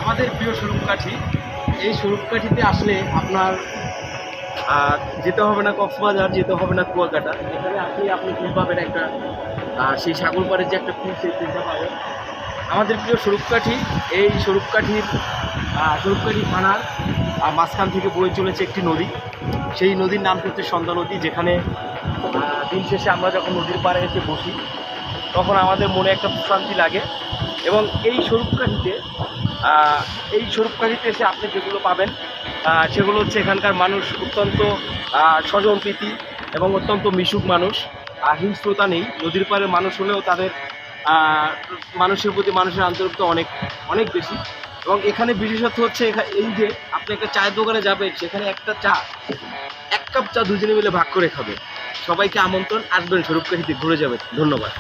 আমাদের প্রিয় স্বরূপকাঠি। এই স্বরূপকাঠিতে আসলে আপনার যেতে হবে না কক্সবাজার, যেতে হবে না কুয়াকাটা। এখানে আসলে আপনি ফিল পাবেন একটা সেই সাগরপাড়ের যে একটা ফিল, সেই ফিলটা পাবেন। আমাদের প্রিয় স্বরূপকাঠি, এই স্বরূপকাঠি থানার মাঝখান থেকে বয়ে চলেছে একটি নদী। সেই নদীর নাম হচ্ছে সন্ধ্যা নদী, যেখানে দিন শেষে আমরা যখন নদীর পাড়ে এসে বসি তখন আমাদের মনে একটা প্রশান্তি লাগে। এবং এই স্বরূপকাঠিতে এসে আপনি যেগুলো পাবেন সেগুলো হচ্ছে এখানকার মানুষ অত্যন্ত স্বজনপ্রীতি এবং অত্যন্ত মিশুক মানুষ। হিংস্রতা নেই। নদীর পাড়ের মানুষ হলেও তাদের মানুষের প্রতি মানুষের আন্তরিকতা অনেক অনেক বেশি। এবং এখানে বিশেষত্ব হচ্ছে এই যে আপনি একটা চায়ের দোকানে যাবেন, সেখানে এক কাপ চা দুজনে মিলে ভাগ করে খাবে। সবাইকে আমন্ত্রণ, আসবেন স্বরূপকাঠিতে ঘুরে যাবেন। ধন্যবাদ।